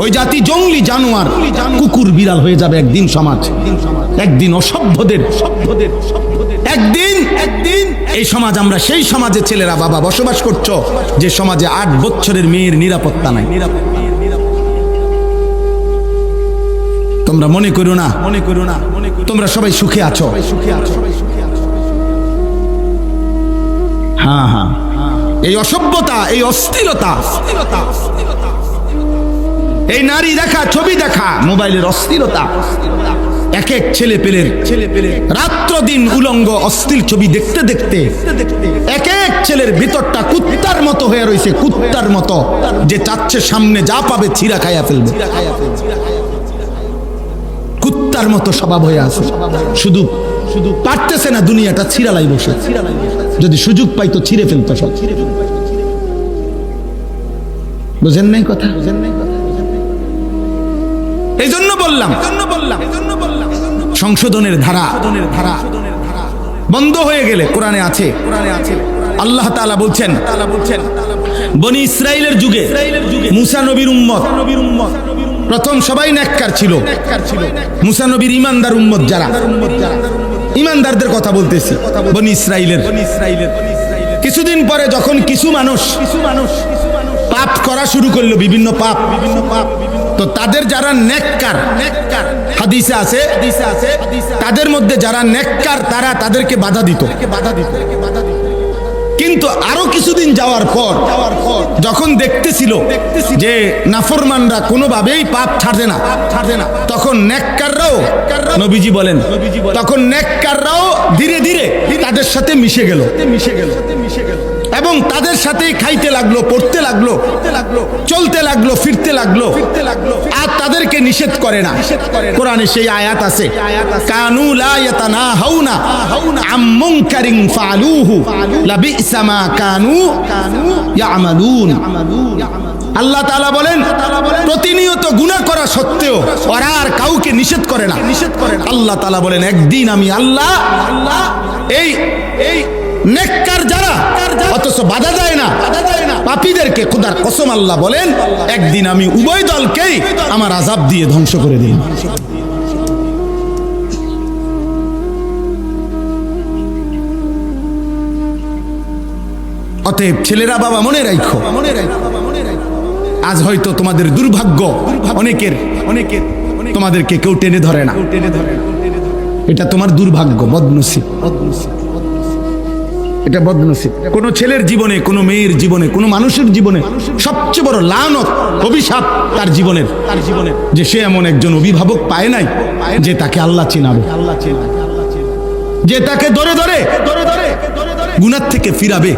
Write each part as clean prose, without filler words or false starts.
ওই জাতি জঙ্গলি জানোয়ার, কুকুর বিড়াল হয়ে যাবে একদিন সমাজ, একদিন অসভ্যদের একদিন এই সমাজ। আমরা সেই সমাজে ছেলেরা বাবা বসবাস করছো যে সমাজে 8 বছরের মেয়ের নিরাপত্তা নাই। তোমরা মনে করো না তোমরা সবাই সুখে আছো। হ্যাঁ হ্যাঁ, এই অসভ্যতা, এই অস্থিরতা, এই নারী দেখা, ছবি দেখা, মোবাইলের অস্থিরতা, এক এক ছেলে পেলের রাত্র দিন উলঙ্গ অশ্লীল ছবি দেখতে দেখতে এক এক ছেলের ভিতরটা কুত্তার মতো হয়ে রয়েছে, কুত্তার মতো, যে চাচ্ছে সামনে যা পাবে ছিঁড়া খাইয়া ফেলবে। কুত্তার মতো স্বভাব হয়ে আছে, শুধু পারতেছে না দুনিয়াটা ছিঁড়ালাই বসে, যদি সুযোগ পাইতো ছিঁড়ে ফেলতো সব। বুঝেন নাই কথা? এই জন্য বললাম সংশোধনের ধারা বন্ধ হয়ে গেলে কোরআনে আছে, আল্লাহ তাআলা বলছেন বনি ইসরাইলের যুগে মুসা নবীর উম্মত প্রথম সবাই নেককার ছিল। মুসা নবীর ইমানদার উম্মত যারা, ইমানদারদের কথা বলতেছি, বনি ইসরাইলের। কিছুদিন পরে যখন কিছু মানুষ পাপ করা শুরু করলো, বিভিন্ন পাপ, তো তাদের যারা নেককার, হাদিসে আছে তাদের মধ্যে যারা নেককার তারা তাদেরকে বাধা দিত। কিন্তু আরো কিছুদিন যাওয়ার পর যখন দেখতেছিল যে নাফরমানরা কোনোভাবেই পাপ ছাড়ে না, তখন নেককাররাও, নবীজি বলেন, তখন নেককাররাও ধীরে ধীরে তাদের সাথে মিশে গেল এবং তাদের সাথেই খাইতে লাগলো, পড়তে লাগলো, চলতে লাগলো, ফিরতে লাগলো, আর তাদেরকে নিষেধ করে না। কোরআনে সেই আয়াত আছে, কানু লা ইয়াতানাহাউনা আম মুনকারিন ফাআলুহু লাবিসা মা কানু ইয়ামালুন। আল্লাহ তাআলা বলেন প্রতিনিয়ত গুনাহ করা সত্ত্বেও ওরা আর কাউকে নিষেধ করে না। আল্লাহ তাআলা বলেন একদিন আমি আল্লাহ এই নেককার যারা অথচ বাধা যায় না পাপীদেরকে, খোদার কসম আল্লাহ বলেন একদিন আমি উভয় দলকেই আমার আযাব দিয়ে ধ্বংস করে দিই। অতএব ছেলেরা বাবা মনে রাখো, আজ হয়তো তোমাদের দুর্ভাগ্য, অনেকের তোমাদেরকে কেউ টেনে ধরে না, এটা তোমার দুর্ভাগ্য, বদনসিব, এটা বদনসিব। কোন ছেলের জীবনে, কোন মেয়ের জীবনে, কোন মানুষের জীবনে সবচেয়ে বড় লানত, অভিশাপ তার জীবনের, যে সে এমন একজন অভিভাবক পায় নাই যে তাকে আল্লাহ চিনাবে, যে তাকে ধরে ধরে গুনাহ থেকে ফিরাবে,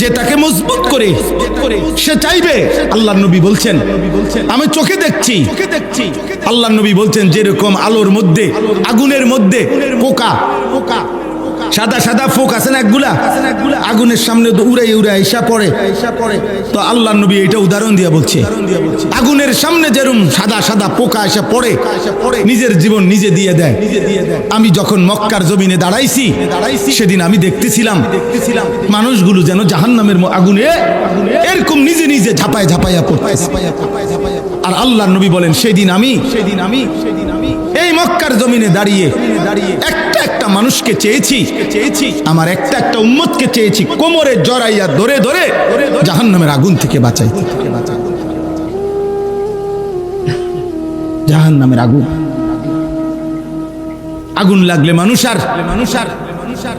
যে তাকে মজবুত করে সে চাইবে। আল্লাহর নবী বলছেন আমি চোখে দেখছি, আল্লাহর নবী বলছেন যেরকম আলোর মধ্যে, আগুনের মধ্যে পোকা, সাদা সাদা ফোক আছে না একগুলা, আগুনের সামনে উড়াই এসা পড়ে, তো আল্লাহর নবী এটা উদাহরণ দিয়ে বলছে আগুনের সামনে যেরকম সাদা সাদা পোকা এসে পড়ে, নিজের জীবন নিজে দিয়ে দেয়। আমি যখন মক্কার জমিনে দাঁড়াইছি সেদিন আমি দেখতেছিলাম মানুষগুলো যেন জাহান্নামের আগুনে এরকম নিজে নিজে ঝাঁপাইয়া পড়তেছে। আর আল্লাহর নবী বলেন সেদিন আমি এই মক্কার জমিনে দাঁড়িয়ে একটা মানুষকে চেয়েছি, আমার একটা উম্মতকে চেয়েছি কোমরে জড়াইয়া ধরে ধরে জাহান্নামের আগুন থেকে বাঁচাইতে। জাহান্নামের আগুন লাগলে মানুষ আর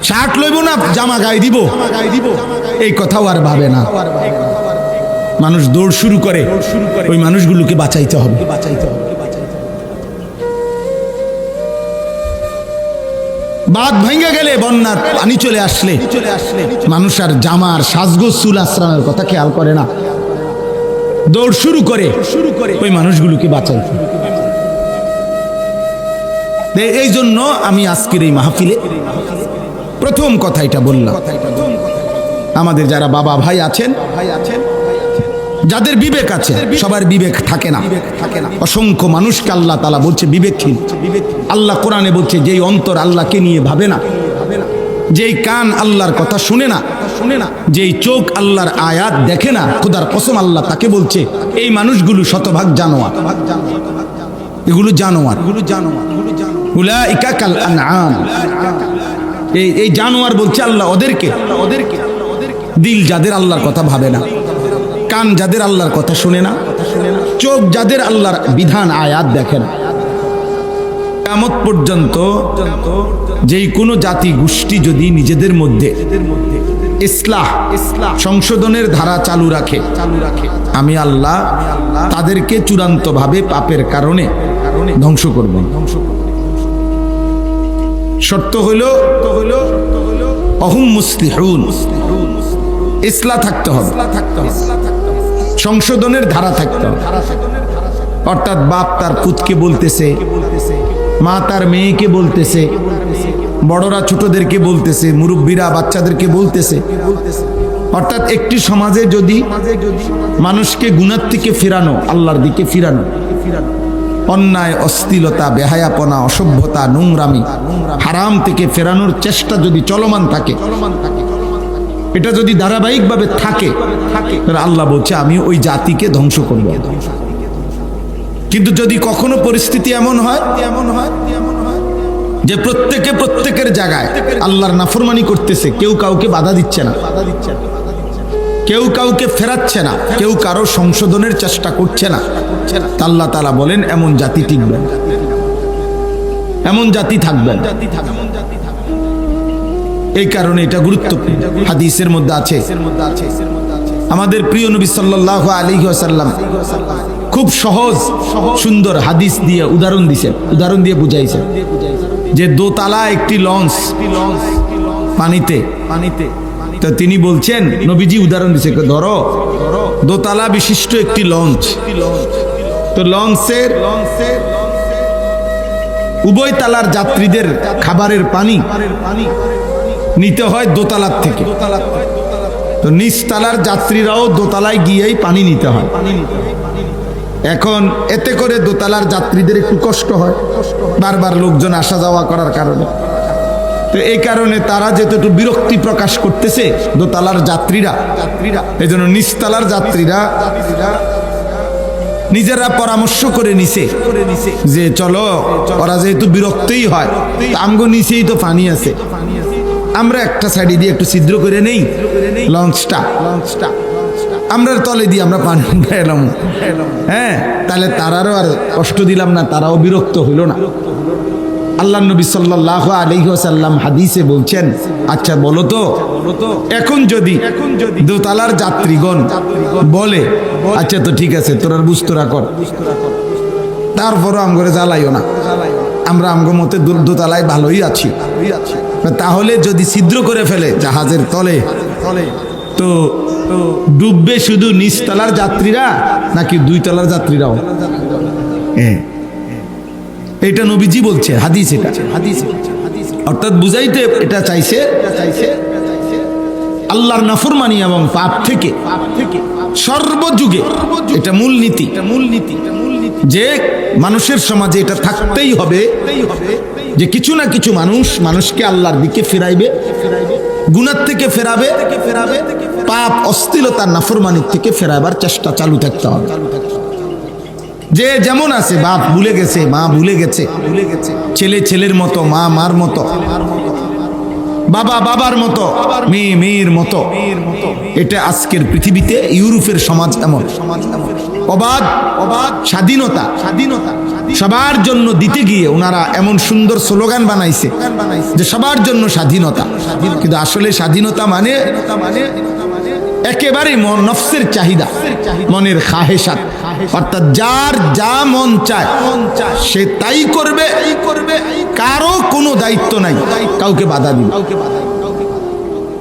শার্ট লইব না, জামা গায়ে দিব, এই কথাও আর ভাবে না। মানুষ দৌড় শুরু করে, ওই মানুষগুলোকে বাঁচাইতে হবে। বাঁধ ভেঙে গেলে, বন্যার পানি চলে আসলে মানুষ আর জামার সাজগোজ চুল আশ্রানোর কথা খেয়াল করে না, দৌড় শুরু করে ওই মানুষগুলোকে বাঁচাইতে। এই জন্য আমি আজকের এই মাহফিলে প্রথম কথা এটা বললাম, আমাদের যারা বাবা ভাই আছেন, যাদের বিবেক আছে, সবার বিবেক থাকে না। অসংখ্য মানুষকে আল্লাহ তাআলা বলছে বিবেকহীন। আল্লাহ কোরআনে বলছে যেই অন্তর আল্লাহকে নিয়ে ভাবে না, যেই কান আল্লাহর কথা শুনে না, যেই চোখ আল্লাহর আয়াত দেখে না, খোদার কসম আল্লাহ তাকে বলছে এই মানুষগুলো শতভাগ জানোয়ার, এগুলো জানোয়ার, উলাইকা কাল আনআম। এই জানোয়ার বলছে আল্লাহ ওদেরকে, দিল যাদের আল্লাহর কথা ভাবে না, কান যাদের আল্লাহর কথা শুনে না, চোখ যাদের আল্লাহর বিধান আয়াত দেখে না। কিয়ামত পর্যন্ত যেই কোনো জাতি গোষ্ঠী যদি নিজেদের মধ্যে ইসলাহ সংশোধনের ধারা চালু রাখে, আমি আল্লাহ তাদেরকে চূড়ান্তভাবে পাপের কারণে ধ্বংস করব। শর্ত হইল অহুম মুসলিহুন, ইসলাহ থাকতে হবে, সংশোধনের ধারা থাকতে হবে। অর্থাৎ বাপ তার পুতকে বলতেছে, মা তার মেয়েকে বলতেছে, বড়রা ছোটদেরকে বলতেছে, মুরব্বীরা বাচ্চাদেরকে বলতেছে। অর্থাৎ একটি সমাজে যদি মানুষকে গুনাহ থেকে ফেরানো, আল্লাহর দিকে ফিরানো, অন্যায়, অশ্লীলতা, বেহায়াপনা, অসভ্যতা, নোংরামি, হারাম থেকে ফেরানোর চেষ্টা যদি চলমান থাকে, এটা যদি ধারাবাহিকভাবে থাকে, তাহলে আল্লাহ বলছে আমি ওই জাতিকে ধ্বংস করব। কিন্তু যদি কখনো পরিস্থিতি এমন হয় যে প্রত্যেকে প্রত্যেকের জায়গায় আল্লাহর নাফরমানি করতেছে, কেউ কাউকে বাধা দিচ্ছে না, কেউ কাউকে ফেরাচ্ছে না, কেউ কারো সংশোধনের চেষ্টা করছে না, আল্লাহ তাআলা বলেন এমন জাতি টিকবে, এমন জাতি থাকবে। এই কারণে এটা গুরুত্বপূর্ণ। হাদিসের মধ্যে আছে, আমাদের প্রিয় নবী সাল্লাল্লাহু আলাইহি ওয়াসাল্লাম খুব সহজ সুন্দর হাদিস দিয়ে উদাহরণ দিয়েছেন, উদাহরণ দিয়ে বুঝাইছেন যে দোতলা একটি লঞ্চ পানিতে, তো তিনি বলছেন, নবীজি উদাহরণ দিয়েছে, ধরো দোতলা বিশিষ্ট একটি লঞ্চ, তো লঞ্চের উভয় তালার যাত্রীদের খাবারের পানি নিতে হয় দোতলার থেকে, তো নিচতলার যাত্রীরাও দোতলায় গিয়েই পানি নিতে হয়। এখন এতে করে দোতলার যাত্রীদের একটু কষ্ট হয়, বারবার লোকজন আসা যাওয়া করার কারণে। তো এই কারণে তারা যেহেতু একটু বিরক্তি প্রকাশ করতেছে দোতলার যাত্রীরা, এই জন্য নিচতলার যাত্রীরা নিজেরা পরামর্শ করে নিছে যে চলো, ওরা যেহেতু বিরক্তই হয়, আমগো নিচেই তো পানি আছে, আমরা একটা সাইডে দিয়ে একটু ছিদ্র করে নেই লঞ্চটা, আমরা তলে দিয়ে আমরা পানি এলাম, হ্যাঁ, তাহলে তারারও আর কষ্ট দিলাম না, তারাও বিরক্ত হইল না। আল্লাহ নবী সাল্লাল্লাহু আলাইহি ওয়াসাল্লাম হাদিসে বলছেন, আচ্ছা বলো তো, এখন যদি দোতলার যাত্রীগণ বলে আচ্ছা তো ঠিক আছে তোরা বুঝতোরা কর, তারপরও আমগরে জ্বালাইও না, আমরা আমগো মতে দোতলায় ভালোই আছি, তাহলে যদি ছিদ্র করে ফেলে জাহাজের তলে, তো ডুববে শুধু নিচতলার যাত্রীরা নাকি দুই তলার যাত্রীরাও? এটা নবীজি বলছে, হাদিস এটা, অর্থাৎ বুঝাইতে এটা চাইছে আল্লাহর নাফরমানি এবং পাপ থেকে সর্বযুগে এটা মূলনীতি, যে মানুষের সমাজে এটা থাকতেই হবে যে কিছু না কিছু মানুষকে আল্লাহর দিকে ফেরাইবে, গুনাহ থেকে ফেরাবে, পাপ অশ্লীলতার নাফরমানির থেকে ফেরাবার চেষ্টা চালু থাকতে হবে। যে যেমন আছে, বাপ ভুলে গেছে, মা ভুলে গেছে, ছেলে ছেলের মতো, মা মার মতো, বাবা বাবার মতো, মেয়ে মেয়ের মতো, এটা আজকের পৃথিবীতে ইউরোপের সমাজ এমন। অবাধ স্বাধীনতা সবার জন্য দিতে গিয়ে ওনারা এমন সুন্দর স্লোগান বানাইছে যে সবার জন্য স্বাধীনতা, কিন্তু আসলে স্বাধীনতা মানে একেবারে নফসের চাহিদা, মনের খাহেসাত, অর্থাৎ যার যা মন চায় সে তাই করবে, কারো কোনো দায়িত্ব নাই কাউকে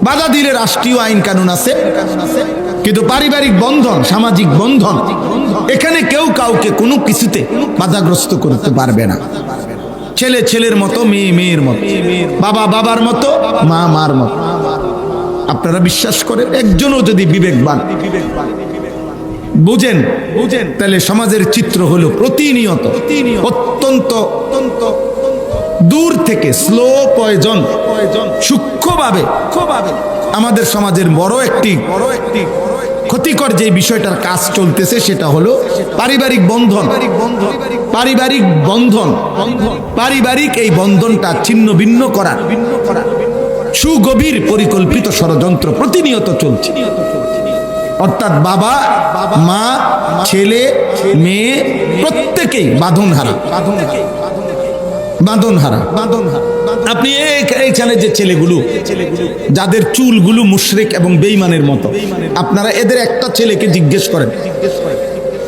বাধা দিলে রাষ্ট্রীয় আইন কানুন আছে, কিন্তু পারিবারিক বন্ধন, সামাজিক বন্ধন, এখানে কেউ কাউকে কোনো কিছুতে বাধাগ্রস্ত করতে পারবে না। ছেলে ছেলের মতো, মেয়ে মেয়ের মতো, বাবা বাবার মতো, মা মার মতো। আপনারা বিশ্বাস করেন, একজনও যদি বিবেকবান বুঝেন তাহলে সমাজের চিত্র হলো প্রতিনিয়ত অত্যন্ত দূর থেকে স্লো পয়জন সূক্ষ্মভাবে আমাদের সমাজের বড় একটি ক্ষতিকর যে বিষয়টার কাজ চলতেছে সেটা হলো পারিবারিক বন্ধন। পারিবারিক এই বন্ধনটা ছিন্ন ভিন্ন করা সুগভীর পরিকল্পিত ষড়যন্ত্র প্রতিনিয়ত চলছে। অর্থাৎ বাবা মা ছেলে মেয়ে প্রত্যেকেই বাঁধনহারা। আপনি এইখানে যে ছেলেগুলো যাদের চুলগুলো মুশরিক এবং বেঈমানের মতো, আপনারা এদের একটা ছেলেকে জিজ্ঞেস করেন,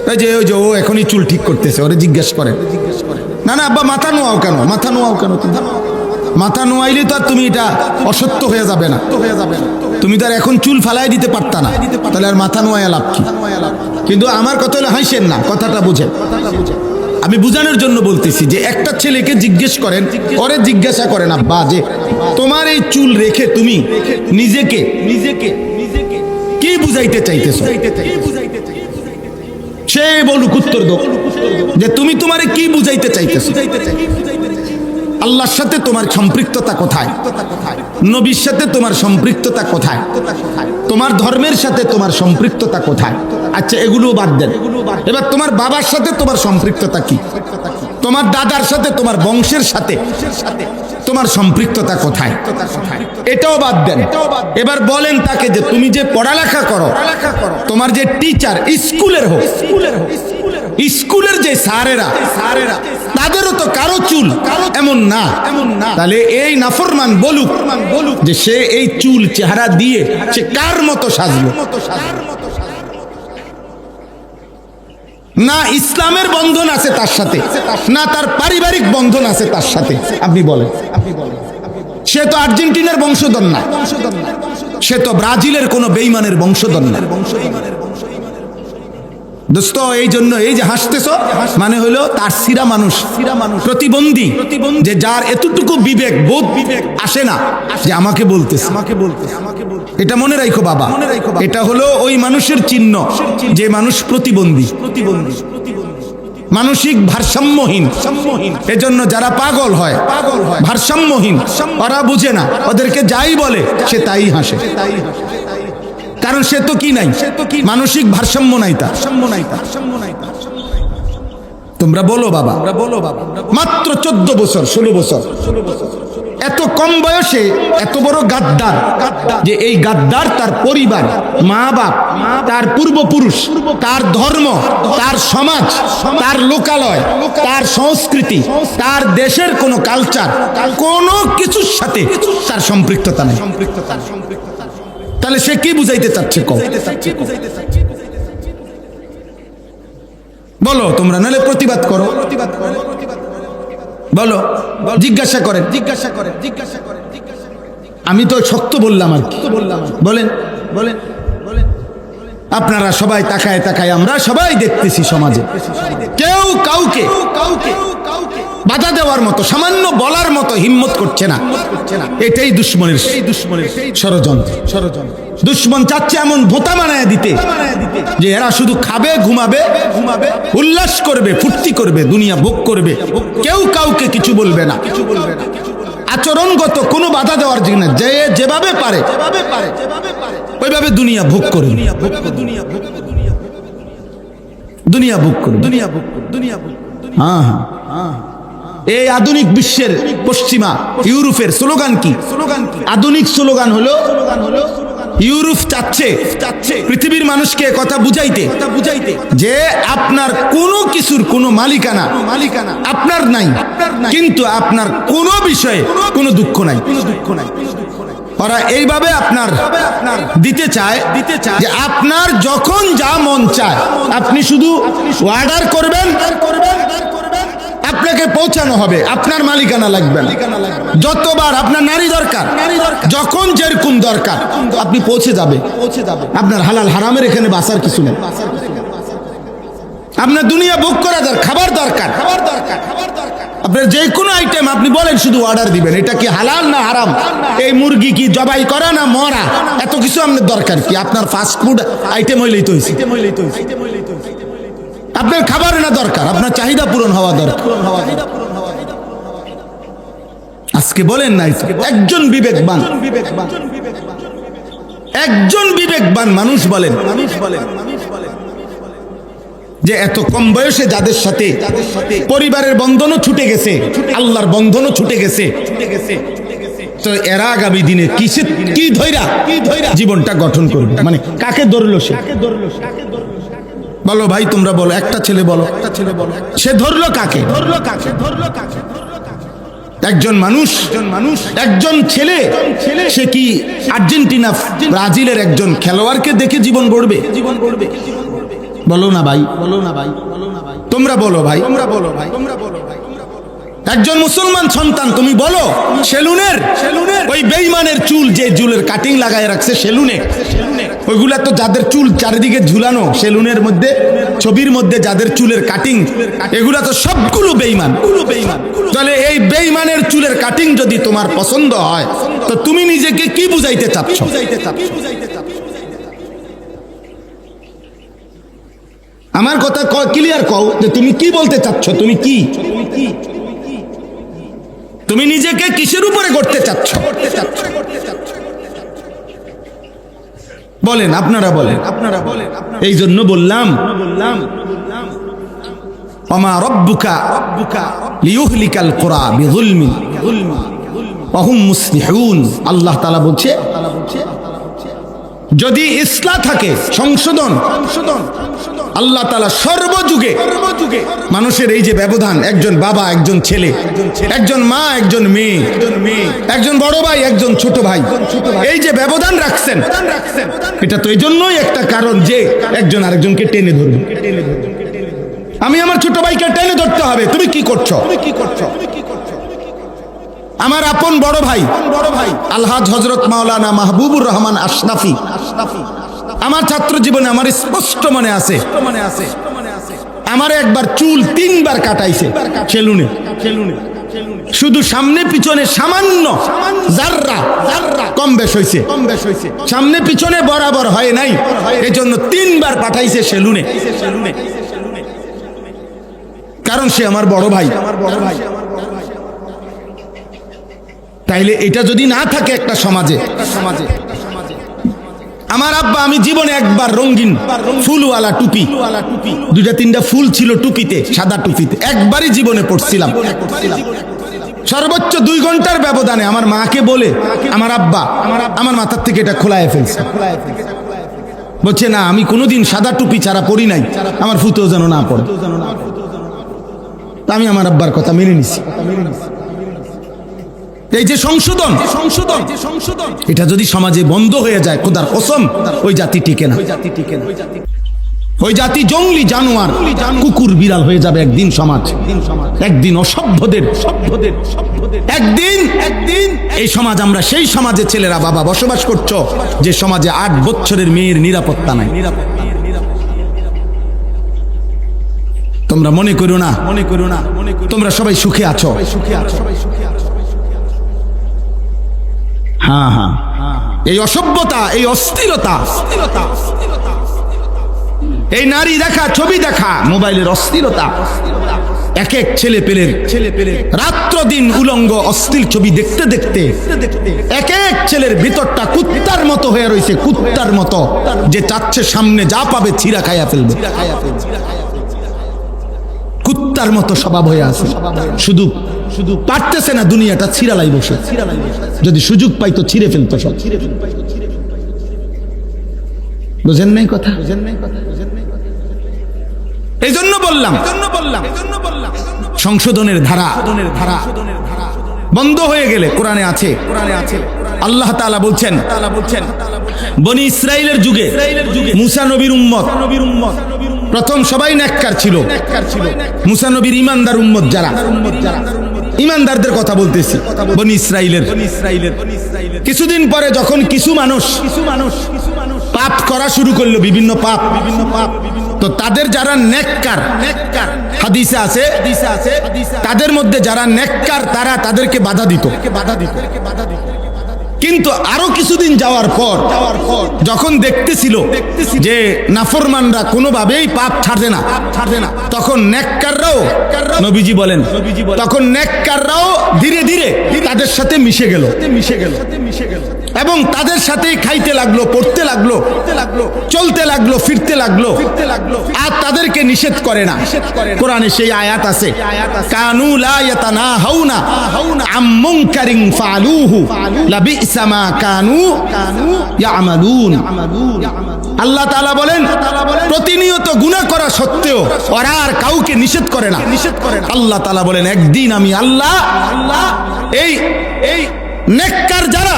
ওই যে ও এখনই চুল ঠিক করতেছে, ওরে জিজ্ঞেস করেন, না আব্বা মাথা নোয়াও কেন মাথা নোয়াইলে তো আর তুমি এটা অসত্য হয়ে যাবে না, তুমি তো আর এখন চুল ফালাই দিতে পারতা না, তাহলে আর মাথা নোয়া লাভ কি? কিন্তু আমার কথা হলো হাসেন না, কথাটা বুঝেন। আমি বুঝানোর জন্য বলতেছি যে একটা ছেলেকে জিজ্ঞেস করেন, ওরে জিজ্ঞাসা করেন আব্বা যে তোমার এই চুল রেখে তুমি নিজেকে কি বুঝাইতে চাইতেছো? সে বলুক, উত্তর দাও যে তুমি তোমারে কি বুঝাইতে চাইতেছো। আল্লাহর সাথে তোমার সম্পৃক্ততা কোথায়? নবীর সাথে তোমার সম্পৃক্ততা কোথায়? তোমার ধর্মের সাথে তোমার সম্পৃক্ততা কোথায়? আচ্ছা, এগুলো বাদ দেন। এবার তোমার বাবার সাথে তোমার সম্পৃক্ততা কি? তোমার দাদার সাথে, তোমার বংশের সাথে তোমার সম্পৃক্ততা কোথায়? এটাও বাদ দেন। এবার বলেন তাকে যে তুমি যে পড়ালেখা করো, তোমার যে টিচার স্কুলের হোক, স্কুলের যে স্যারেরা তাদেরও তো কারো চুল এমন না, তাহলে এই নাফরমান বলুক যে সে এই চুল চেহারা দিয়ে সে কার মতো সাজলো? না ইসলামের বন্ধন আছে তার সাথে, না তার পারিবারিক বন্ধন আছে তার সাথে। আপনি বলেন, সে তো আর্জেন্টিনার বংশধর না, সে তো ব্রাজিলের কোনো বেঈমানের বংশধর না। দোস্ত, এই জন্য এই যে হাসতেছো মানে হলো তার সিরা মানুষ প্রতিবন্ধী, যে যার এতটুকু বিবেক বোধ আসে না যে আমাকে বলতেছে। এটা মনে রাখো বাবা, এটা হলো ওই মানুষের চিহ্ন যে মানুষ প্রতিবন্ধী, মানসিক ভারসাম্যহীন। এজন্য যারা পাগল হয় ভারসাম্যহীন, ওরা বুঝে না, ওদেরকে যাই বলে সে তাই হাসে, কারণ সে তো কি নাই, মানসিক ভারসাম্য নাই তার। তোমরা বলো বাবা, মাত্র 14 বছর 16 বছর, এত কম বয়সে এত বড় গাদ্দার, যে এই গাদ্দার তার পরিবার, মা বাপ, তার পূর্বপুরুষ, তার ধর্ম, তার সমাজ, তার লোকালয়, তার সংস্কৃতি, তার দেশের কোনো কালচার, কোনো কিছুর সাথে তার সম্পৃক্ততা নেই। তাহলে সে কি বুঝাইতে চাচ্ছে? বলো তোমরা, নাহলে প্রতিবাদ করো, বলো, জিজ্ঞাসা করেন। আমি তো শক্ত বললাম আর কি বলেন। আপনারা সবাই তাকায় আমরা সবাই দেখতেছি সমাজে কেউ কাউকে বাধা দেওয়ার মতো, সামান্য বলার মতো হিম্মত করছে না। এটাই দুশ্মনের ষড়যন্ত্র। দুশ্মন চাচ্ছে এমন ভোঁতা বানায় দিতে যে এরা শুধু খাবে, ঘুমাবে, উল্লাস করবে, ফুর্তি করবে, দুনিয়া ভোগ করবে, কেউ কাউকে কিছু বলবে না। আচরণগত কোনো বাধা দেওয়ার জন্য যে যেভাবে পারে ওইভাবে দুনিয়া ভোগ করবে, দুনিয়া ভোগ করবে। হ্যাঁ, এই আধুনিক বিশ্বের পশ্চিমা ইউরোপের স্লোগান কি? আধুনিক স্লোগান হলো ইউরোপ চাচ্ছে পৃথিবীর মানুষকে কথা বুঝাইতে যে আপনার কোনো কিছুর কোনো মালিকানা আপনার নাই, কিন্তু আপনার কোনো বিষয়ে কোনো দুঃখ নাই। ওরা এইভাবে আপনার দিতে চায় যে আপনার যখন যা মন চায় আপনি শুধু অর্ডার করবেন, আপনাকে পৌঁছানো হবে, আপনার মালিকানা লাগবে না। যতবার আপনার নারী দরকার, যখন যেরকম দরকার আপনি পৌঁছে যাবে। আপনার হালাল হারামের এখানে বাঁচার কিছু নেই। আপনার দুনিয়া ভোগ করা দরকার, খাবার দরকার, আপনার যে কোনো আইটেম আপনি বলেন, শুধু অর্ডার দিবেন। এটা কি হালাল না হারাম? এই মুরগি কি জবাই করা না মরা? এত কিছু আপনার দরকার কি? আপনার ফাস্ট ফুড আইটেম হইলেই তো হইছে। আপনার খাবার না দরকার, আপনার চাহিদা পূরণ হওয়া দরকার। আজকে বলেন নাই তো। একজন বিবেকবান মানুষ বলেন যে এত কম বয়সে যাদের সাথে পরিবারের বন্ধনও ছুটে গেছে, আল্লাহর বন্ধনও ছুটে গেছে, তো এরা আগামী দিনে কি ধৈরা জীবনটা গঠন করবে, মানে কাকে ধরলো সে? বলো ভাই, তোমরা বলো, একটা ছেলে বলো, সে ধরলো কাকে? একজন মানুষ, একজন ছেলে, সে কি আর্জেন্টিনা ব্রাজিলের একজন খেলোয়াড়কে দেখে জীবন গড়বে? বলো না ভাই, তোমরা বলো ভাই। একজন মুসলমান সন্তান, তুমি বলো সেলুনের ওই বেঈমানের চুল, যে চুলের কাটিং লাগায় রাখছে সেলুনে, ওইগুলা তো যাদের চুল চারিদিকে ঝুলানো সেলুনের মধ্যে, ছবির মধ্যে যাদের চুলের কাটিং, এগুলা তো সবগুলো বেঈমান। তাহলে এই বেঈমানের চুলের কাটিং যদি তোমার পছন্দ হয়, তো তুমি নিজেকে কি বুঝাইতে চাচ্ছ? আমার কথা ক্লিয়ার কও যে তুমি কি বলতে চাচ্ছ, তুমি নিজেকে কিসের উপরে গড়তে চাচ্ছ? বলেন, আপনারা বলেন। এই জন্য বললাম, ওমা রব্বুকা লিয়ুহলিকাল কুরা বিযুলমিন ওয়া হুম মুসলিহুন। আল্লাহ তাআলা বলছে, যদি ইসলাহ থাকে, সংশোধন, আল্লাহ তাআলা সর্বযুগে মানুষের এই যে ব্যবধান, একজন বাবা একজন ছেলে, একজন মা একজন মেয়ে, একজন বড় ভাই একজন ছোট ভাই, এই যে ব্যবধান রাখছেন, এটা তো এই জন্যই একটা কারণ যে একজন আরেকজনকে টেনে ধরবে। আমি আমার ছোট ভাইকে টেনে ধরতে হবে, তুমি কি করছো? আমার আপন বড় ভাই আলহাজ হযরত মাওলানা মাহবুবুর রহমান আশরাফি, আমার ছাত্র জীবনে আমার স্পষ্ট মনে আছে, আমার একবার চুল 3 বার কাটাইছে সেলুনে, শুধু সামনে পিছনে সামান্য জাররা কম বেশ হয়েছে, সামনে পিছনে বরাবর হয় নাই, এজন্য 3 বার পাঠাইছে সেলুনে, কারণ সে আমার বড় ভাই। তাইলে এটা যদি না থাকে একটা সমাজে, আমার আব্বা, আমি জীবনে একবার রঙিন ফুলওয়ালা টুপি, 2-3টা ফুল ছিল টুপিতে, সাদা টুপিতে, একবারই জীবনে পড়ছিলাম। সর্বোচ্চ 2 ঘন্টার ব্যবধানে আমার মাকে বলে আমার আব্বা আমার মাথার থেকে এটা খোলায় ফেলছে, বলছে না, আমি কোনোদিন সাদা টুপি ছাড়া পড়ি নাই, আমার ফুতেও যেন না পড়ে। আমি আমার আব্বার কথা মেনে নিছি। এই যে সংশোধন, এটা যদি সমাজে বন্ধ হয়ে যায়, খোদার কসম ওই জাতি টিকে না, ওই জাতি জঙ্গলি জানোয়ার, কুকুর বিড়াল হয়ে যাবে একদিন সমাজ, একদিন অসভ্যদের একদিন এই সমাজ। আমরা সেই সমাজে ছেলেরা বাবা বসবাস করছো যে সমাজে 8 বছরের মেয়ের নিরাপত্তা নাই। তোমরা মনে করো না তোমরা সবাই সুখে আছো। হ্যাঁ, এই অসভ্যতা, এই অস্থিরতা, এই নারী দেখা, ছবি দেখা, মোবাইলের অস্থিরতা, এক এক ছেলে পেলের রাত্র দিন উলঙ্গ অশ্লীল ছবি দেখতে দেখতে এক এক ছেলের ভিতরটা কুত্তার মতো হয়ে রয়েছে, কুত্তার মতো, যে চাচ্ছে সামনে যা পাবে ছিঁড়া খাইয়া ফেলবে, কুত্তার মতো স্বভাব হয়ে আছে। শুধু পারতেছে না দুনিয়াটা ছিঁড়ালাই বসে, যদি সুযোগ পাইতো ছিঁড়ে ফেলতো সব। বুঝেন নাই কথা? এই জন্য বললাম সংশোধনের ধারা বন্ধ হয়ে গেলে, কোরআনে আছে, আল্লাহ তাআলা বলছেন, বনি ইসরাইলের যুগে মুসা নবীর উম্মত প্রথম সবাই নেককার ছিল। মুসা নবীর ঈমানদার উম্মত যারা, ঈমানদারদের কথা বলতেছি, বনি ইসরাইলের। কিছুদিন পরে যখন কিছু মানুষ পাপ করা শুরু করলো, বিভিন্ন পাপ, তো তাদের যারা নেককার, হাদিসে আছে তাদের মধ্যে যারা নেককার তারা তাদেরকে বাধা দিত। কিন্তু আরো কিছুদিন যাওয়ার পর যখন দেখতেছিল যে নাফরমানরা কোনোভাবেই পাপ ছাড়ে না, তখন নেককাররাও, নবীজি বলেন, তখন নেককাররাও ধীরে ধীরে তাদের সাথে মিশে গেল এবং তাদের সাথেই খাইতে লাগলো, পড়তে লাগলো, চলতে লাগলো, ফিরতে লাগলো, আর তাদেরকে নিষেধ করে না। কোরআনে সেই আয়াত আছে, কানু লা ইয়াতানাহাউনা আম মুনকারিন ফাআলুহু লাবিসা মা কানু ইয়ামালুন। আল্লাহ তাআলা বলেন, প্রতিনিয়ত গুনাহ করা সত্ত্বেও ওরা আর কাউকে নিষেধ করে না। আল্লাহ তাআলা বলেন, একদিন আমি আল্লাহ এই নেককার যারা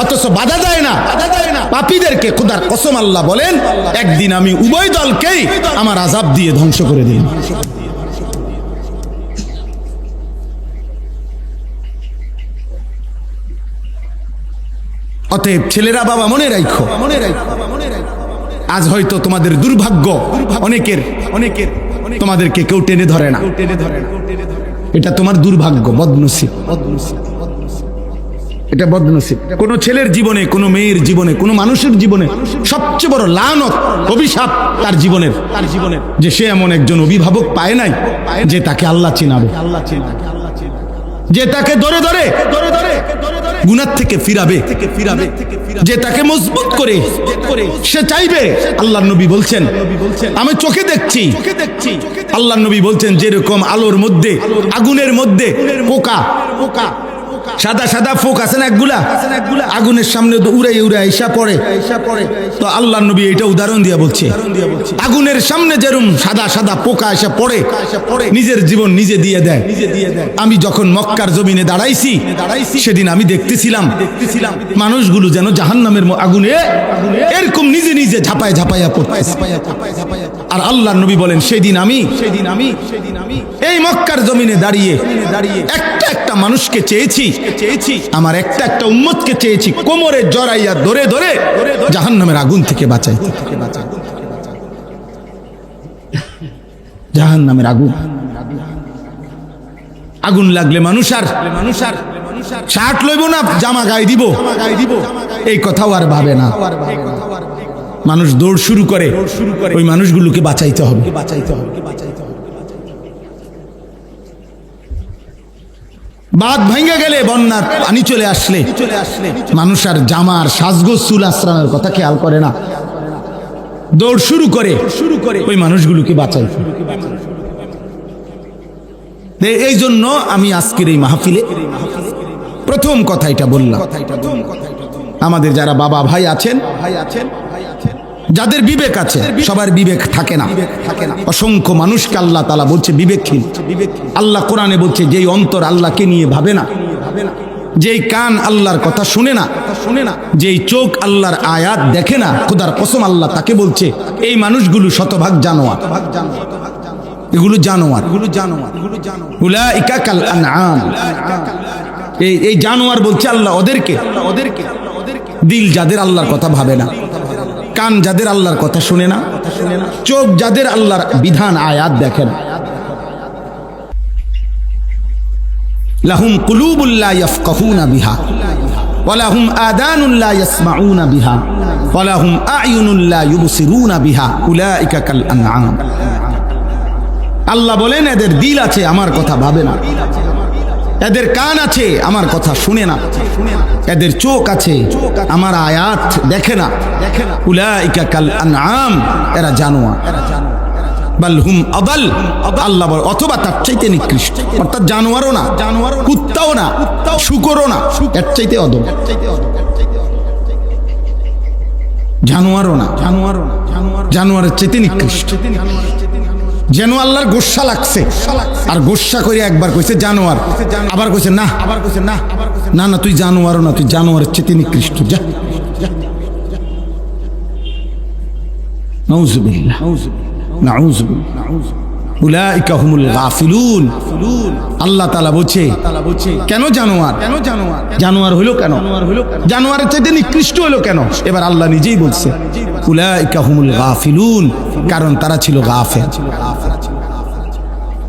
অথচ বাধা দেয় না পাপীদেরকে, খোদার কসম আল্লাহ বলেন, একদিন আমি উভয় দলকেই আমার আযাব দিয়ে ধ্বংস করে দিই। অতএব ছেলেরা, বাবা মনে রাখো, আজ হয়তো তোমাদের দুর্ভাগ্য, অনেকের তোমাদেরকে কেউ টেনে ধরে না, এটা তোমার দুর্ভাগ্য, বদনসিব, এটা বদনসিব। কোন ছেলের জীবনে, কোন মেয়ের জীবনে, কোন মানুষের জীবনে সবচেয়ে বড় লানত, অভিশাপ তার জীবনের, যে সে এমন একজন অভিভাবক পায় নাই যে তাকে আল্লাহ চিনাবে, যে তাকে ধরে ধরে গুনাহ থেকে ফিরাবে, যে তাকে মজবুত করে সে চাইবে। আল্লাহর নবী বলছেন, আমি চোখে দেখছি, আল্লাহর নবী বলছেন, যেরকম আলোর মধ্যে, আগুনের মধ্যে পোকা, সাদা সাদা ফোক আছে না একগুলা, আগুনের সামনে উড়ে উড়ে আইসা পড়ে, তো আল্লাহর নবী এটা উদাহরণ দিয়া বলছে, আগুনের সামনে যেরকম সাদা সাদা পোকা এসে পড়ে, নিজের জীবন নিজে দিয়ে দেয়। আমি যখন মক্কার জমিনে দাঁড়াইছি, সেদিন আমি দেখতেছিলাম মানুষগুলো যেন জাহান্নামের আগুনে এরকম নিজে নিজে ঝাঁপায় ঝাঁপাইয়া পড়তেছে। আর আল্লাহর নবী বলেন, সেদিন আমি এই মক্কার জমিনে দাঁড়িয়ে একটা একটা মানুষকে চেয়েছি, আমার একটা একটা উম্মতকে চেয়েছি কোমরে জড়াইয়া ধরে ধরে জাহান্নামের আগুন থেকে বাঁচাই। জাহান্নামের আগুন, আগুন লাগলে মানুষ আর শার্ট লইব না, জামা গায়ে দিব, এই কথাও আর ভাবে না। মানুষ দৌড় শুরু করে, ওই মানুষগুলোকে বাঁচাইতে হবে। বাঁধ ভেঙে গেলে, বন্যার পানি চলে আসলে মানুষ আর জামার সাজগোজ চুল আশ্রানোর কথা খেয়াল করে না, দৌড় শুরু করে ওই মানুষগুলোকে বাঁচাইতে। এই জন্য আমি আজকের এই মাহফিলে প্রথম কথা এটা বললাম, আমাদের যারা বাবা ভাই আছেন, যাদের বিবেক আছে, সবার বিবেক থাকে না, অসংখ্য মানুষকে আল্লাহ তাআলা বলছে বিবেকহীন। আল্লাহ কোরআনে বলছে, যেই অন্তর আল্লাহকে নিয়ে ভাবে না, যেই কান আল্লাহর কথা শুনে না, যেই চোখ আল্লাহর আয়াত দেখে না, খোদার কসম আল্লাহ তাকে বলছে এই মানুষগুলো শতভাগ জানোয়ার, এগুলো জানোয়ার, উলাইকা কাল আনআম। এই জানোয়ার বলছে আল্লাহ ওদেরকে, দিল যাদের আল্লাহর কথা ভাবে না, কান যাদের আল্লাহর কথা শুনে না, চোখ যাদের আল্লাহর বিধান আয়াত দেখেন। লাহুম কুলুবুল লা ইয়াফকাহুনা বিহা ওয়া লাহুম আযানুন লা ইয়াসমাউনা বিহা ওয়া লাহুম আ'য়ুনুন লা ইউবসিরুনা বিহা উলাইকা কাল আনআম। আল্লাহ বলেন, এদের দিল আছে, আমার কথা ভাবে না, এদের কান আছে, আমার কথা শুনে না, এদের চোখ আছে, আমার আয়াত দেখে না। উলাইকা কাল আনআম, এরা জানোয়ার। বাল হুম আদাল, আল্লাহ বলে অথবা তার চাইতে নিকৃষ্ট, অর্থাৎ জানোয়ারও না, কুত্তাও না, শূকরও না, এর চাইতে অধম। জানোয়ারও না, জানোয়ারের চাইতে নিকৃষ্ট। যেন আল্লাহর গোস্বা লাগছে, আর গোস্বা করে একবার কইছে জানোয়ার, আবার কইছে না, না না তুই জানোয়ারও না, তুই জানোয়ারের চেয়ে নিকৃষ্ট, যা। নাউযুবিল্লাহ, নাউযুবিল্লাহ। উলাইকা হুমুল গাফিলুন। আল্লাহ তাআলা বলছে, কেন জানোয়ার? জানোয়ার হলো কেন? জানোয়ারের চাইতে নিকৃষ্ট হলো কেন? এবার আল্লাহ নিজেই বলছে, উলাইকা হুমুল গাফিলুন, কারণ তারা ছিল গাফেল।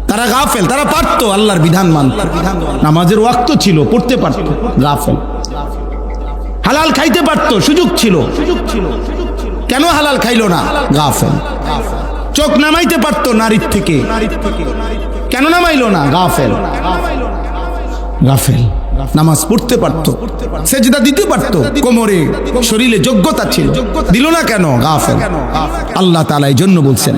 তারা গাফেল, তারা পারতো আল্লাহর বিধান মানতে, নামাজের ওয়াক্ত ছিল, পড়তে পারতো, গাফেল। হালাল খাইতে পারতো, সুযোগ ছিল, কেন হালাল খাইলো না? গাফেল। চোখ নামাইতে পারতো নারীর থেকে, কেন নামাইলো না? গাফেল। গাফেল। নামাজ পড়তে পারতো, সেজদা দিতে পারতো, কোমরে শরীরে যোগ্যতা ছিল, দিল না কেন? গাফেল। আল্লাহ তাআলা এই জন্য বলছেন